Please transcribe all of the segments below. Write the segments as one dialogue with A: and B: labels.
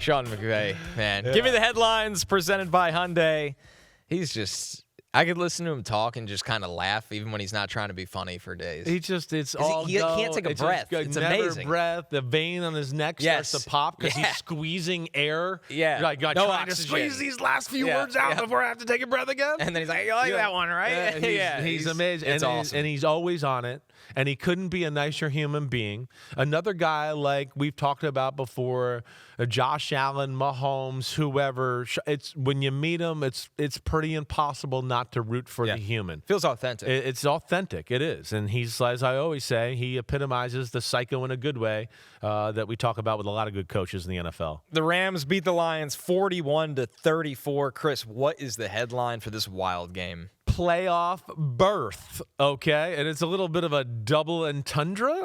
A: Sean McVay, man. Give me the headlines presented by Hyundai. He's just, I could listen to him talk and just kind of laugh even when he's not trying to be funny for days.
B: He
A: can't take a breath. It's amazing.
B: Breath. The vein on his neck starts to pop because he's squeezing air.
A: Yeah.
B: Like,
A: no
B: trying
A: oxygen.
B: to squeeze these last few words out before I have to take a breath again.
A: And then he's like, you like that one, right?
B: He's amazing.
A: It's awesome.
B: And he's always on it. And he couldn't be a nicer human being. Another guy like we've talked about before, Josh Allen, Mahomes, whoever. It's when you meet him, it's pretty impossible not to root for the human.
A: Feels authentic.
B: It's authentic. It is. And he's, as I always say, he epitomizes the psycho in a good way that we talk about with a lot of good coaches in the NFL.
A: The Rams beat the Lions 41-34. Chris, what is the headline for this wild game?
B: Playoff berth, okay? And it's a little bit of a double entendre?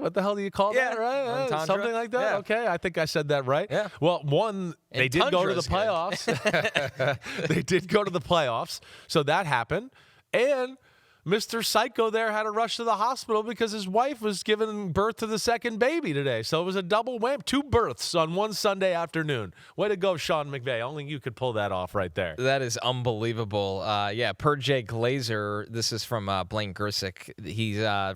B: What the hell do you call that, right?
A: Entendre.
B: Something like that?
A: Yeah.
B: Okay, I think I said that right.
A: Yeah.
B: Well, one, they did go to the playoffs. They did go to the playoffs, so that happened. And Mr. Psycho there had to rush to the hospital because his wife was giving birth to the second baby today. So it was a double whammy, 2 births on one Sunday afternoon. Way to go, Sean McVay. Only you could pull that off right there.
A: That is unbelievable. Per Jay Glazer, this is from Blaine Gersick.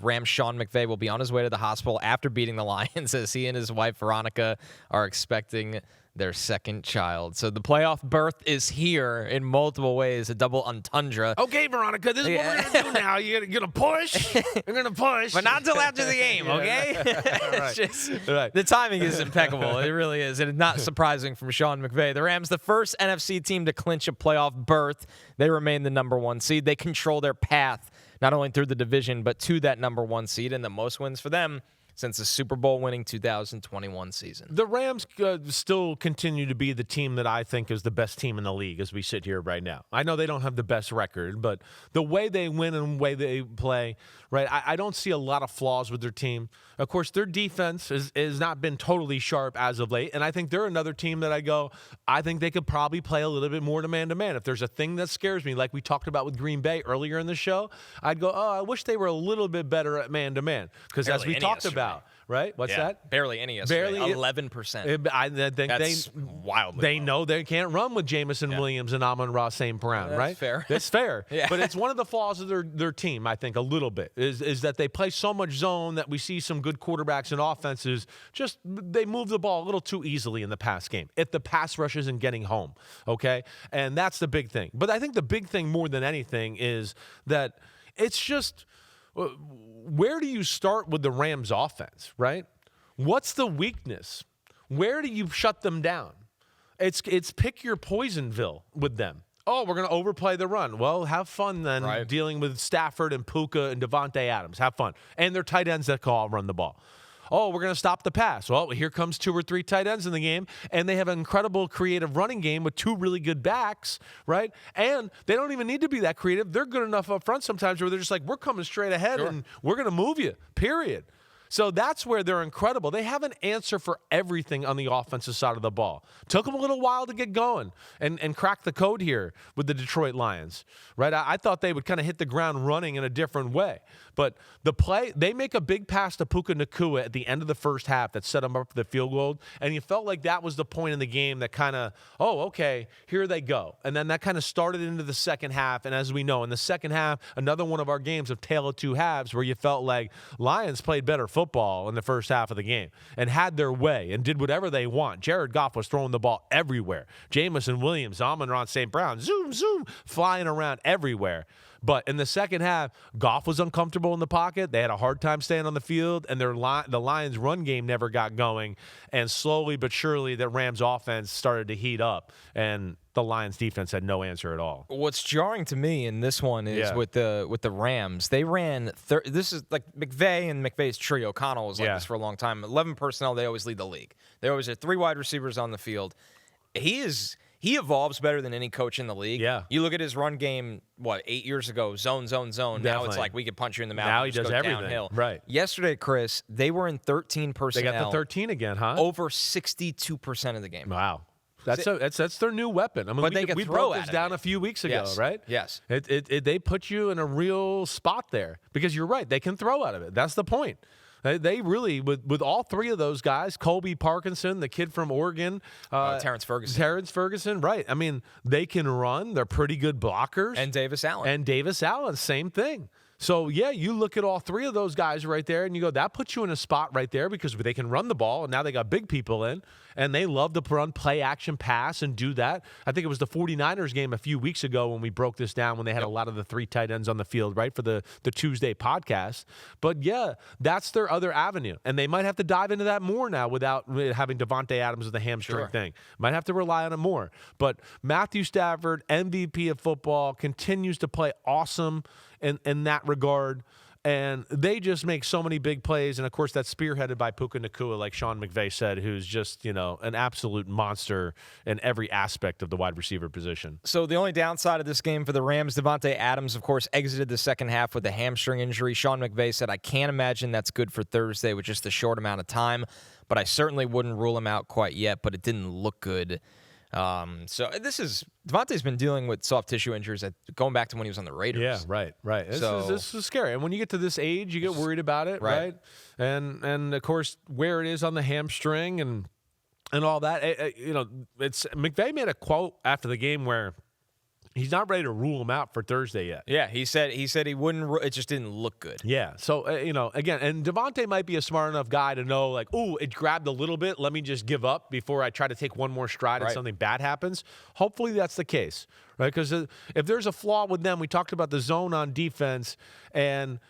A: Rams Sean McVay will be on his way to the hospital after beating the Lions as he and his wife Veronica are expecting their second child. So the playoff berth is here in multiple ways, a double entendre.
B: Okay, Veronica, this is what we're going to do now. You're going to push. You're going to push.
A: But not until after the game, okay? The timing is impeccable. It really is. And it's not surprising from Sean McVay. The Rams, the first NFC team to clinch a playoff berth. They remain the number 1 seed. They control their path, not only through the division, but to that number 1 seed, and the most wins for them since the Super Bowl winning 2021 season.
B: The Rams still continue to be the team that I think is the best team in the league as we sit here right now. I know they don't have the best record, but the way they win and the way they play, right, I don't see a lot of flaws with their team. Of course, their defense has not been totally sharp as of late, and I think they're another team that I think they could probably play a little bit more man-to-man. If there's a thing that scares me, like we talked about with Green Bay earlier in the show, I'd go, I wish they were a little bit better at man-to-man. Because as we talked about, right? What's that?
A: Barely any yesterday. 11%.
B: I think
A: That's wildly
B: They
A: low.
B: know they can't run with Jamison Williams and Amon-Ra St. Brown, right?
A: Fair.
B: That's fair.
A: Yeah.
B: But it's one of the flaws of their team, I think, a little bit, is that they play so much zone that we see some good quarterbacks and offenses they move the ball a little too easily in the pass game if the pass rush isn't getting home, okay? And that's the big thing. But I think the big thing more than anything is that it's just where do you start with the Rams offense, right? What's the weakness? Where do you shut them down? It's pick your poisonville with them. Oh, we're going to overplay the run. Well, have fun then dealing with Stafford and Puka and Devontae Adams. Have fun. And their tight ends that can all run the ball. Oh, we're going to stop the pass. Well, here comes 2 or 3 tight ends in the game, and they have an incredible creative running game with 2 really good backs, right? And they don't even need to be that creative. They're good enough up front sometimes where they're just like, we're coming straight ahead, and we're going to move you, period. So that's where they're incredible. They have an answer for everything on the offensive side of the ball. Took them a little while to get going and crack the code here with the Detroit Lions, right? I thought they would kind of hit the ground running in a different way. But they make a big pass to Puka Nacua at the end of the first half that set them up for the field goal, and you felt like that was the point in the game that kind of, okay, here they go. And then that kind of started into the second half, and as we know, in the second half, another one of our games of tale of 2 halves where you felt like Lions played better football in the first half of the game and had their way and did whatever they want. Jared Goff was throwing the ball everywhere. Jamison Williams, Amon-Ra St. Brown, zoom, flying around everywhere. But in the second half, Goff was uncomfortable in the pocket. They had a hard time staying on the field, and the Lions' run game never got going. And slowly but surely, the Rams' offense started to heat up, and the Lions' defense had no answer at all.
A: What's jarring to me in this one is with the Rams, they ran. This is like McVay and McVay's trio. Connell was like this for a long time. 11 personnel. They always lead the league. They always have 3 wide receivers on the field. He evolves better than any coach in the league.
B: Yeah.
A: You look at his run game, 8 years ago, zone.
B: Definitely.
A: Now it's like we could punch you in the mouth.
B: Now
A: and
B: he does
A: go
B: everything.
A: Downhill.
B: Right.
A: Yesterday, Chris, they were in 13 personnel.
B: They got the 13 again, huh?
A: Over 62% of the game.
B: Wow. That's their new weapon. I mean, we broke this down a few weeks ago, right?
A: Yes.
B: They put you in a real spot there because you're right. They can throw out of it. That's the point. They really, with all three of those guys, Colby Parkinson, the kid from Oregon,
A: Terrence
B: Ferguson, right. I mean, they can run. They're pretty good blockers.
A: And Davis Allen,
B: same thing. So, yeah, you look at all three of those guys right there, and you go, that puts you in a spot right there because they can run the ball, and now they got big people in, and they love to run play action pass and do that. I think it was the 49ers game a few weeks ago when we broke this down when they had a lot of the three tight ends on the field, right, for the Tuesday podcast. But, yeah, that's their other avenue, and they might have to dive into that more now without having Devontae Adams with the hamstring thing. Might have to rely on it more. But Matthew Stafford, MVP of football, continues to play awesome in that regard, and they just make so many big plays, and of course that's spearheaded by Puka Nacua, like Sean McVay said, who's just an absolute monster in every aspect of the wide receiver position.
A: So the only downside of this game for the Rams, Devontae Adams, of course, exited the second half with a hamstring injury. Sean McVay said, I can't imagine that's good for Thursday with just a short amount of time, but I certainly wouldn't rule him out quite yet, but it didn't look good. So Devontae's been dealing with soft tissue injuries going back to when he was on the Raiders.
B: Yeah, right. This is scary. And when you get to this age, you get worried about it, right? And of course, where it is on the hamstring and all that. It's McVay made a quote after the game where he's not ready to rule him out for Thursday yet.
A: Yeah, he said he wouldn't. It just didn't look good.
B: Yeah. So again, and Devontae might be a smart enough guy to know, like, oh, it grabbed a little bit. Let me just give up before I try to take one more stride and something bad happens. Hopefully that's the case, right? Because if there's a flaw with them, we talked about the zone on defense, and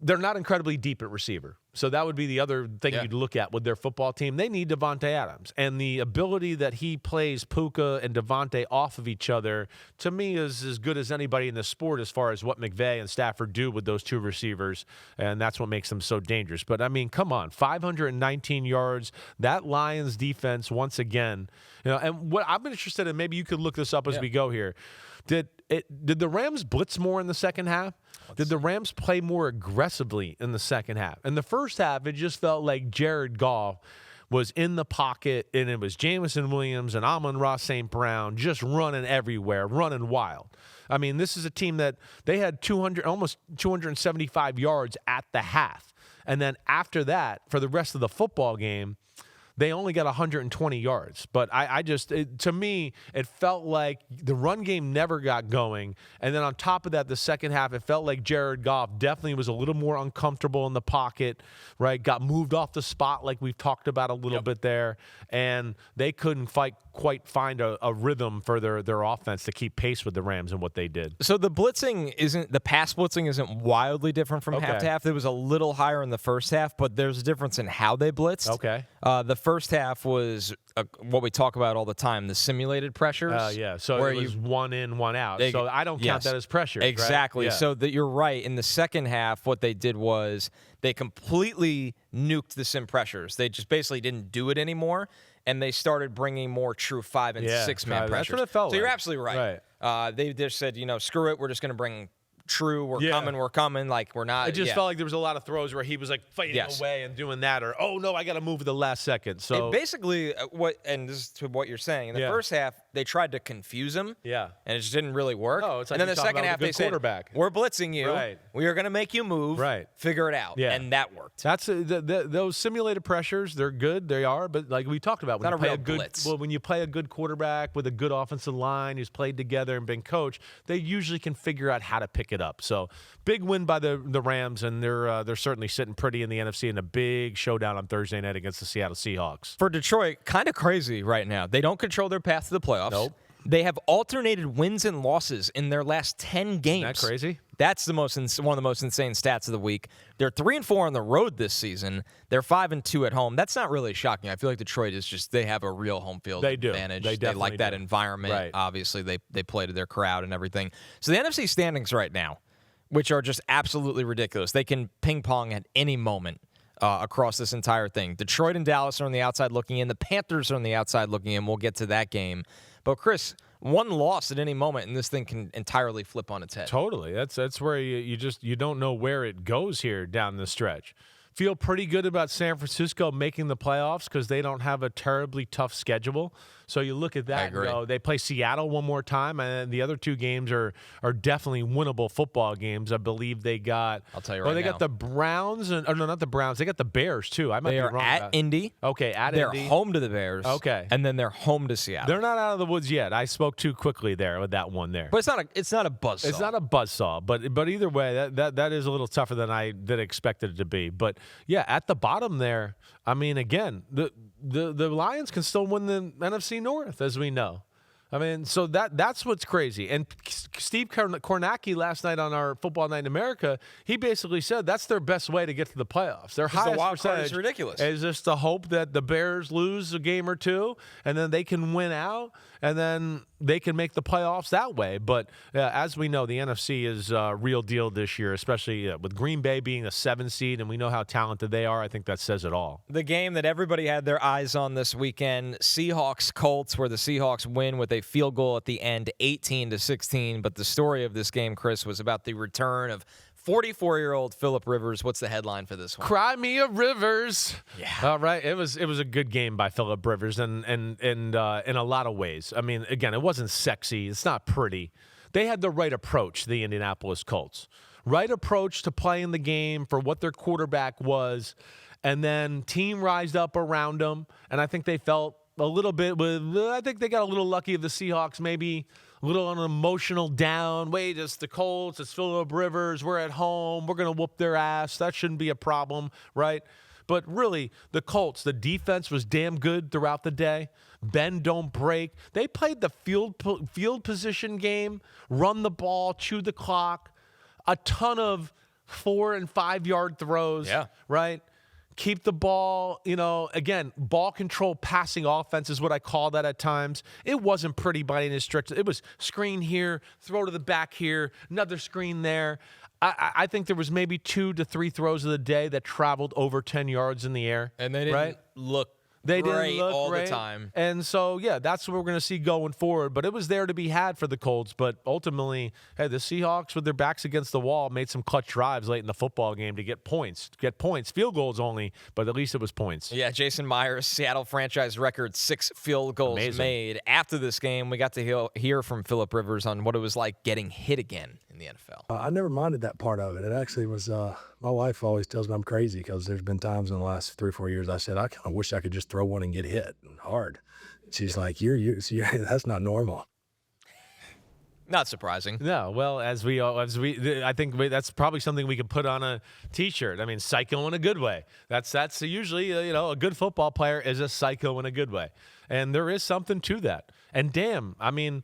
B: they're not incredibly deep at receiver. So that would be the other thing you'd look at with their football team. They need Devontae Adams. And the ability that he plays Puka and Devontae off of each other, to me, is as good as anybody in the sport as far as what McVay and Stafford do with those two receivers. And that's what makes them so dangerous. But, I mean, come on, 519 yards. That Lions defense, once again. And what I'm interested in, maybe you could look this up as we go here. Did the Rams blitz more in the second half? Did the Rams play more aggressively in the second half? In the first half, it just felt like Jared Goff was in the pocket, and it was Jameson Williams and Amon-Ra St. Brown just running everywhere, running wild. I mean, this is a team that they had almost 275 yards at the half. And then after that, for the rest of the football game, they only got 120 yards. But to me, it felt like the run game never got going. And then on top of that, the second half, it felt like Jared Goff definitely was a little more uncomfortable in the pocket, right? Got moved off the spot like we've talked about a little bit there. And they couldn't quite find a rhythm for their offense to keep pace with the Rams and what they did.
A: So the pass blitzing isn't wildly different from half to half. It was a little higher in the first half, but there's a difference in how they blitzed.
B: Okay.
A: The first half was what we talk about all the time, the simulated pressures.
B: So it was one in, one out. So I don't count that as pressure.
A: Exactly.
B: Right? Yeah.
A: So you're right. In the second half, what they did was they completely nuked the sim pressures. They just basically didn't do it anymore, and they started bringing more true 5- and 6-man pressures.
B: That's what it felt like.
A: You're absolutely right. They just said, screw it, we're just going to bring true, we're coming, like we're not.
B: It just felt like there was a lot of throws where he was like fighting away and doing that, or oh no, I got to move at the last second. So
A: basically, and this is to what you're saying. In the first half, they tried to confuse him, and it just didn't really work.
B: No, it's like,
A: and then the second half, they said, "We're blitzing you.
B: Right.
A: We are going to make you move.
B: Right.
A: Figure it out." And that worked.
B: That's those simulated pressures. They're good. They are, but like we talked about, when you play a good blitz. Well, when you play a good quarterback with a good offensive line who's played together and been coached, they usually can figure out how to pick it up. So big win by the Rams, and they're certainly sitting pretty in the NFC in a big showdown on Thursday night against the Seattle Seahawks.
A: For Detroit, kind of crazy right now. They don't control their path to the playoffs.
B: Nope.
A: They have alternated wins and losses in their last 10 games.
B: Isn't that crazy?
A: That's one of the most insane stats of the week. They're 3-4 on the road this season. They're 5-2 at home. That's not really shocking. I feel like Detroit they have a real home field advantage. They like that environment.
B: Right.
A: Obviously, they play to their crowd and everything. So the NFC standings right now, which are just absolutely ridiculous. They can ping pong at any moment across this entire thing. Detroit and Dallas are on the outside looking in. The Panthers are on the outside looking in. We'll get to that game. But Chris, one loss at any moment, and this thing can entirely flip on its head.
B: Totally. That's where you don't know where it goes here down the stretch. feel pretty good about San Francisco making the playoffs because they don't have a terribly tough schedule. So you look at that and go, they play Seattle one more time, and the other two games are definitely winnable football games. I believe they got.
A: I'll tell you right now.
B: They got the Browns, no, not the Browns. They got the Bears too. I might be wrong.
A: They are at Indy.
B: Okay,
A: they're
B: Indy.
A: Home to the Bears.
B: Okay,
A: and then they're home to Seattle.
B: They're not out of the woods yet. I spoke too quickly there with that one there.
A: But it's not a buzzsaw.
B: It's not a buzzsaw, but either way, that is a little tougher than I expected it to be. But yeah, at the bottom there, I mean, again, the Lions can still win the NFC North, as we know. I mean, so that's what's crazy. And Steve Kornacki last night on our Football Night in America, he basically said that's their best way to get to the playoffs. Their highest
A: wild card
B: percentage
A: is ridiculous.
B: Is just to hope that the Bears lose a game or two, and then they can win out, and then they can make the playoffs that way. But as we know, the NFC is a real deal this year, especially with Green Bay being a 7 seed, and we know how talented they are. I think that says it all.
A: The game that everybody had their eyes on this weekend, Seahawks-Colts, where the Seahawks win with a field goal at the end, 18-16. But the story of this game, Chris, was about the return of 44-year-old Phillip Rivers. What's the headline for this one?
B: Cry me a Rivers.
A: Yeah.
B: All right. It was a good game by Phillip Rivers, and in a lot of ways. I mean, again, it wasn't sexy. It's not pretty. They had the right approach, the Indianapolis Colts. Right approach to playing the game for what their quarterback was, and then team rised up around them, and I think they felt a little bit I think they got a little lucky of the Seahawks, maybe a little on an emotional down. Wait, it's the Colts, it's Phillip Rivers, we're at home, we're going to whoop their ass. That shouldn't be a problem, right? But really, the Colts, the defense was damn good throughout the day. Bend, don't break. They played the field position game, run the ball, chew the clock, a ton of 4- and 5-yard throws, right? Keep the ball, again, ball control passing offense is what I call that at times. It wasn't pretty by any stretch. It was screen here, throw to the back here, another screen there. I think there was maybe 2 to 3 throws of the day that traveled over 10 yards in the air.
A: And they didn't look great all the time.
B: And so, yeah, that's what we're going to see going forward. But it was there to be had for the Colts. But ultimately, hey, the Seahawks, with their backs against the wall, made some clutch drives late in the football game to get points. Field goals only, but at least it was points.
A: Yeah, Jason Myers, Seattle franchise record, 6 field goals made. After this game, we got to hear from Phillip Rivers on what it was like getting hit again in the NFL.
C: I never minded that part of it. It actually was my wife always tells me I'm crazy because there's been times in the last 3 or 4 years I said, I kind of wish I could just throw one and get hit hard. She's like, that's not normal.
A: Not surprising.
B: No, well, I think that's probably something we could put on a T-shirt. I mean, psycho in a good way. That's usually, a good football player is a psycho in a good way. And there is something to that. And damn, I mean,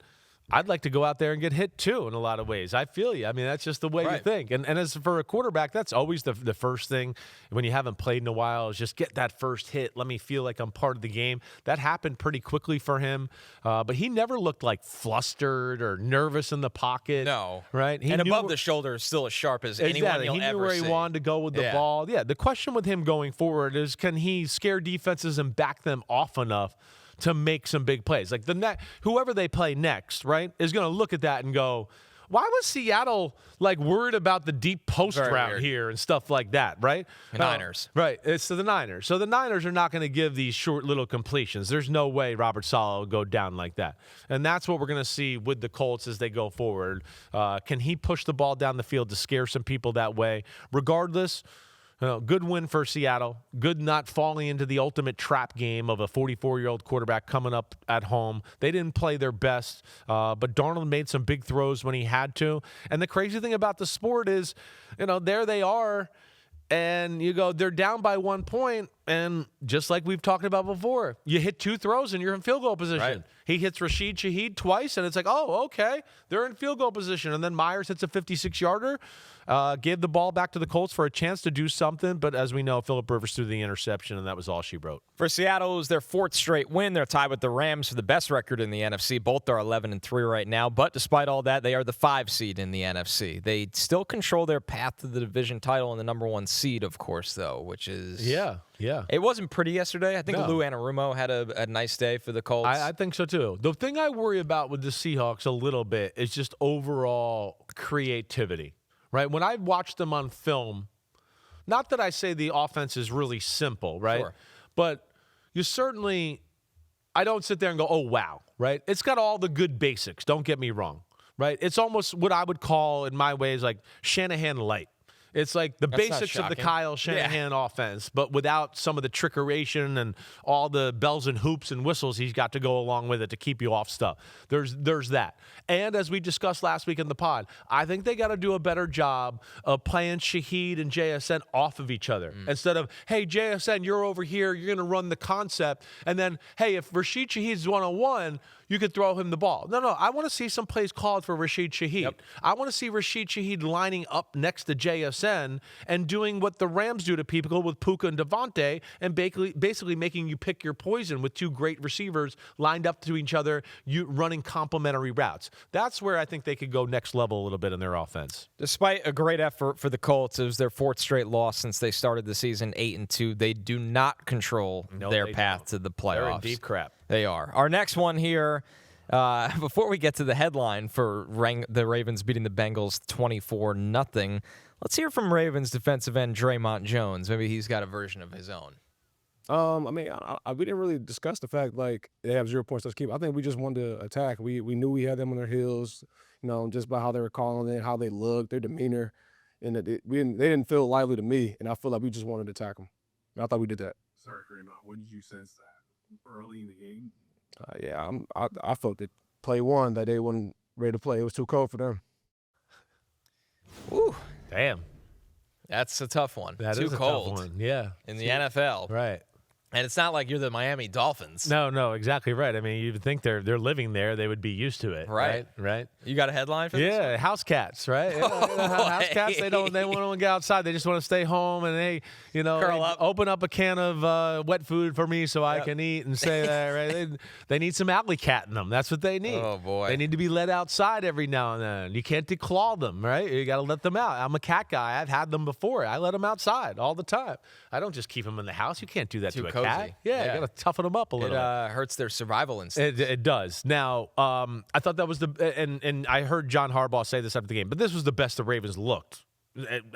B: I'd like to go out there and get hit too in a lot of ways. I feel you. I mean, that's just the way you think. And as for a quarterback, that's always the first thing when you haven't played in a while is just get that first hit. Let me feel like I'm part of the game. That happened pretty quickly for him. But he never looked like flustered or nervous in the pocket.
A: No.
B: Right?
A: And above the shoulder is still as sharp as anyone you'll ever see.
B: He knew where he wanted to go with the ball. Yeah, the question with him going forward is can he scare defenses and back them off enough to make some big plays? Like whoever they play next, right, is going to look at that and go, why was Seattle worried about the deep post route here and stuff like that, right?
A: The Niners.
B: Right, it's the Niners. So the Niners are not going to give these short little completions. There's no way Robert Saleh will go down like that. And that's what we're going to see with the Colts as they go forward. Can he push the ball down the field to scare some people that way? Regardless, good win for Seattle. Good not falling into the ultimate trap game of a 44-year-old quarterback coming up at home. They didn't play their best, but Darnold made some big throws when he had to. And the crazy thing about the sport is, there they are, and you go, they're down by 1 point, and just like we've talked about before, you hit 2 throws and you're in field goal position.
A: Right.
B: He hits Rashid Shaheed twice, and it's like, oh, okay, they're in field goal position. And then Myers hits a 56-yarder, gave the ball back to the Colts for a chance to do something. But as we know, Phillip Rivers threw the interception, and that was all she wrote.
A: For Seattle, it was their 4th straight win. They're tied with the Rams for the best record in the NFC. Both are 11-3 right now. But despite all that, they are the 5 seed in the NFC. They still control their path to the division title and the number 1 seed, of course, though, which is...
B: Yeah.
A: It wasn't pretty yesterday. I think Lou Anarumo had a nice day for the Colts.
B: I think so, too. The thing I worry about with the Seahawks a little bit is just overall creativity, right? When I watched them on film, not that I say the offense is really simple, right?
A: Sure.
B: But you certainly, I don't sit there and go, oh, wow, right? It's got all the good basics, don't get me wrong, right? It's almost what I would call, in my ways, like Shanahan light. It's like the
A: That's not
B: basics of the
A: shocking.
B: Kyle Shanahan offense, but without some of the trickeration and all the bells and hoops and whistles he's got to go along with it to keep you off stuff. There's that. And as we discussed last week in the pod, I think they got to do a better job of playing Shaheed and JSN off of each other. Instead of, hey, JSN, you're over here, you're going to run the concept. And then, hey, if Rashid Shaheed's one-on-one, you could throw him the ball. No, I want to see some plays called for Rashid Shaheed.
A: Yep.
B: I want to see Rashid Shaheed lining up next to JSN and doing what the Rams do to people with Puka and Devontae and basically making you pick your poison with two great receivers lined up to each other, you running complementary routes. That's where I think they could go next level a little bit in their offense.
A: Despite a great effort for the Colts, it was their 4th straight loss since they started the season 8-2. They do not control their path to the playoffs.
B: They're in deep crap.
A: They are. Our next one here, before we get to the headline for the Ravens beating the Bengals 24-0, let's hear from Ravens defensive end Draymond Jones. Maybe he's got a version of his own.
D: I mean, we didn't really discuss the fact like they have 0 points to keep. I think we just wanted to attack. We knew we had them on their heels, just by how they were calling it, how they looked, their demeanor, and they didn't feel lively to me. And I feel like we just wanted to attack them. And I thought we did that.
E: Sorry, Draymond. What did you sense that early in the game?
D: I felt that play one that they weren't ready to play. It was too cold for them.
A: Ooh,
B: Damn.
A: that's a tough one.
B: That
A: Too
B: is a
A: cold
B: tough one. Yeah.
A: in the NFL.
B: Right.
A: And it's not like you're the Miami Dolphins.
B: No, exactly right. I mean, you'd think they're living there, they would be used to it.
A: Right.
B: Right.
A: You got a headline for this?
B: Yeah, house cats, right? House cats, they want to go outside. They just want to stay home and they,
A: Curl up.
B: open up a can of wet food for me so I can eat and say that, right? They need some alley cat in them. That's what they need.
A: Oh, boy.
B: They need to be let outside every now and then. You can't declaw them, right? You got to let them out. I'm a cat guy. I've had them before. I let them outside all the time. I don't just keep them in the house. You can't do that
A: Too
B: to a
A: cozy.
B: cat. Yeah, you got to toughen them up a little
A: It
B: bit.
A: hurts their survival instinct.
B: It does. Now, I thought that was and I heard John Harbaugh say this after the game, but this was the best the Ravens looked.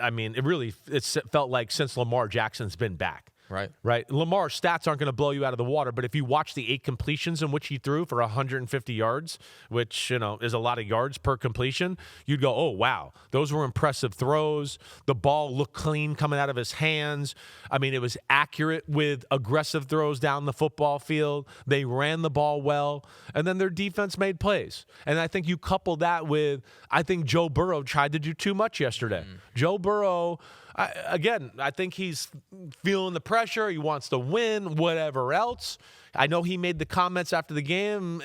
B: I mean, it felt like since Lamar Jackson's been back. Right. Lamar's stats aren't going to blow you out of the water, but if you watch the 8 completions in which he threw for 150 yards, which, is a lot of yards per completion, you'd go, oh, wow, those were impressive throws. The ball looked clean coming out of his hands. I mean, it was accurate with aggressive throws down the football field. They ran the ball well, and then their defense made plays. And I think you couple that with, I think Joe Burrow tried to do too much yesterday. Joe Burrow, I think he's feeling the pressure. He wants to win, whatever else. I know he made the comments after the game,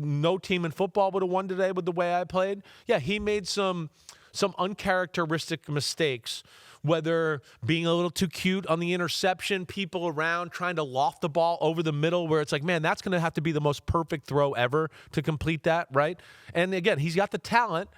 B: no team in football would have won today with the way I played. Yeah, he made some uncharacteristic mistakes, whether being a little too cute on the interception, people around trying to loft the ball over the middle where it's like, man, that's going to have to be the most perfect throw ever to complete that, right? And again, he's got the talent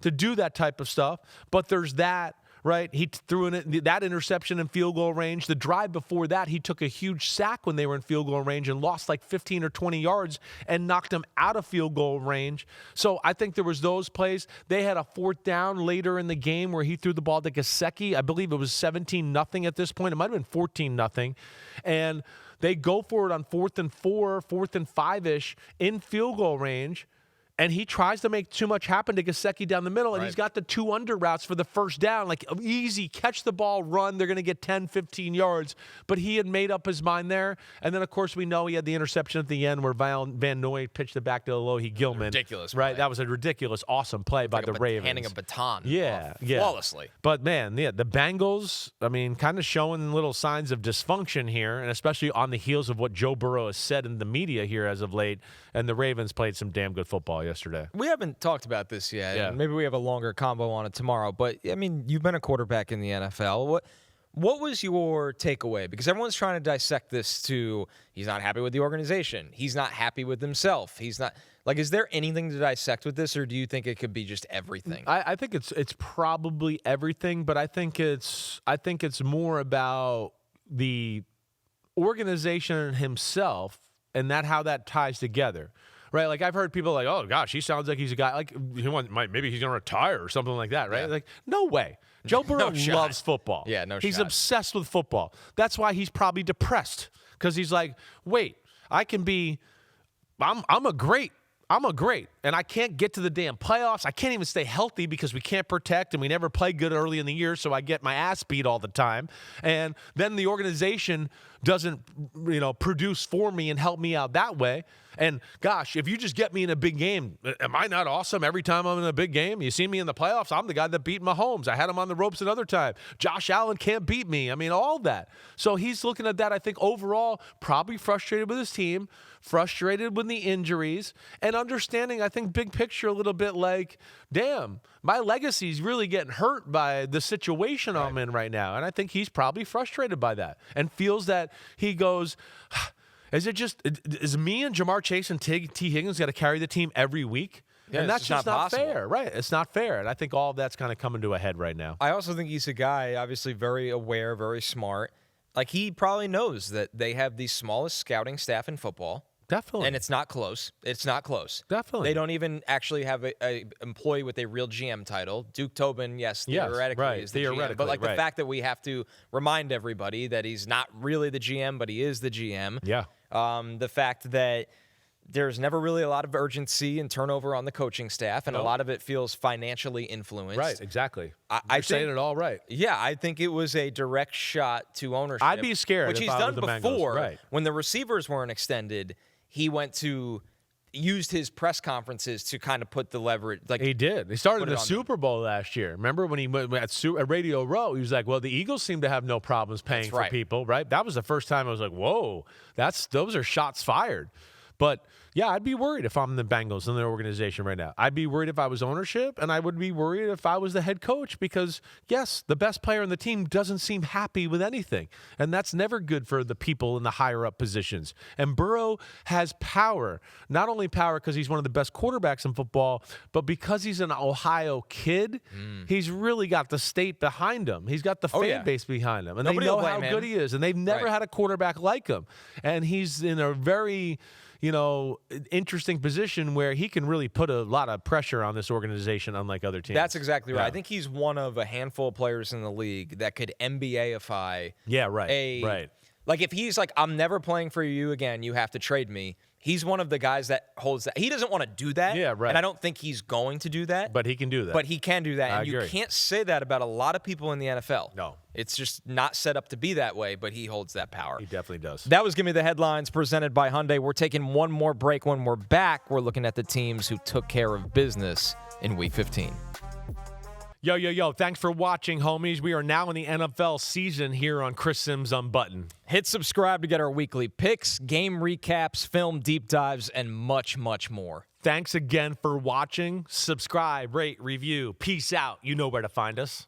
B: to do that type of stuff, but there's that. Right, he threw in that interception in field goal range. The drive before that, he took a huge sack when they were in field goal range and lost like 15 or 20 yards and knocked them out of field goal range. So I think there was those plays. They had a 4th down later in the game where he threw the ball to Gesicki. I believe it was 17-0 at this point. It might have been 14-0. And they go for it on 4th and 4, 4th and 5-ish in field goal range. And he tries to make too much happen to Gesicki down the middle, and he's got the 2 under routes for the first down. Like, easy, catch the ball, run. They're going to get 10, 15 yards. But he had made up his mind there. And then, of course, we know he had the interception at the end where Van Noy pitched it back to Alohi Gilman.
A: Ridiculous
B: Right?
A: play.
B: That was a ridiculous, awesome play by the Ravens.
A: Handing a baton
B: flawlessly. But, man, the Bengals, I mean, kind of showing little signs of dysfunction here, and especially on the heels of what Joe Burrow has said in the media here as of late. And the Ravens played some damn good football yesterday.
A: We haven't talked about this yet.
B: Yeah.
A: Maybe we have a longer combo on it tomorrow. But, I mean, you've been a quarterback in the NFL. What was your takeaway? Because everyone's trying to dissect this to he's not happy with the organization. He's not happy with himself. He's not – like, is there anything to dissect with this, or do you think it could be just everything?
B: I think it's probably everything, but I think it's more about the organization himself and how that ties together. right? Like I've heard people like, oh gosh, he sounds like he's a guy like maybe he's gonna retire or something like that, right?
A: Yeah.
B: Like no way. Joe Burrow loves football.
A: Yeah, no
B: He's
A: shot.
B: obsessed with football. That's why he's probably depressed because he's like, wait, I'm a great, and I can't get to the damn playoffs. I can't even stay healthy because we can't protect and we never play good early in the year, so I get my ass beat all the time. And then the organization doesn't, produce for me and help me out that way. And gosh, if you just get me in a big game, am I not awesome every time I'm in a big game? You see me in the playoffs, I'm the guy that beat Mahomes. I had him on the ropes another time. Josh Allen can't beat me. I mean, all that. So he's looking at that, I think, overall, probably frustrated with his team, frustrated with the injuries, and understanding, I think, big picture a little bit like, damn, my legacy's really getting hurt by the situation I'm in right now. And I think he's probably frustrated by that and feels that he goes, is me and Jamar Chase and T. Higgins got to carry the team every week?
A: Yeah,
B: and that's just not
A: possible.
B: fair, right? It's not fair. And I think all of that's kind of coming to a head right now.
A: I also think he's a guy, obviously very aware, very smart. Like, he probably knows that they have the smallest scouting staff in football.
B: Definitely.
A: And it's not close. It's not close.
B: Definitely.
A: They don't even actually have a employee with a real GM title. Duke Tobin, yes, theoretically is the GM. But, like, the fact that we have to remind everybody that he's not really the GM, but he is the GM.
B: Yeah.
A: The fact that there's never really a lot of urgency and turnover on the coaching staff, and a lot of it feels financially influenced.
B: Right, exactly.
A: You're
B: saying it all right.
A: Yeah, I think it was a direct shot to ownership.
B: I'd be scared
A: which
B: if
A: he's
B: I
A: done
B: was the Bengals.
A: before.
B: Right.
A: When the receivers weren't extended, he used his press conferences to kind of put the leverage. Like,
B: he did. He started
A: put
B: in
A: it
B: the
A: on
B: Super Bowl last year. Remember when he went at Radio Row? He was like, "Well, the Eagles seem to have no problems paying for people." Right? That was the first time I was like, "Whoa, those are shots fired." But yeah, I'd be worried if I'm the Bengals in their organization right now. I'd be worried if I was ownership, and I would be worried if I was the head coach because, yes, the best player on the team doesn't seem happy with anything, and that's never good for the people in the higher-up positions. And Burrow has power, not only power because he's one of the best quarterbacks in football, but because he's an Ohio kid, he's really got the state behind him. He's got the fan base behind him, and
A: Nobody
B: they know
A: will
B: how
A: blame him.
B: good he is, and they've never had a quarterback like him. And he's in a very interesting position where he can really put a lot of pressure on this organization, unlike other teams.
A: That's exactly right.
B: Yeah.
A: I think he's one of a handful of players in the league that could NBA-ify.
B: Yeah, right. Right.
A: Like, if he's like, I'm never playing for you again, you have to trade me. He's one of the guys that holds that. He doesn't want to do that.
B: Yeah, right.
A: And I don't think he's going to do that.
B: But he can do that.
A: But he can do that.
B: I
A: And you
B: agree.
A: can't say that about a lot of people in the NFL.
B: No.
A: It's just not set up to be that way, but he holds that power.
B: He definitely does.
A: That was Give Me the Headlines presented by Hyundai. We're taking one more break. When we're back, we're looking at the teams who took care of business in Week 15.
B: Yo. Thanks for watching, homies. We are now in the NFL season here on Chris Simms Unbuttoned.
A: Hit subscribe to get our weekly picks, game recaps, film deep dives, and much, much more.
B: Thanks again for watching. Subscribe, rate, review. Peace out. You know where to find us.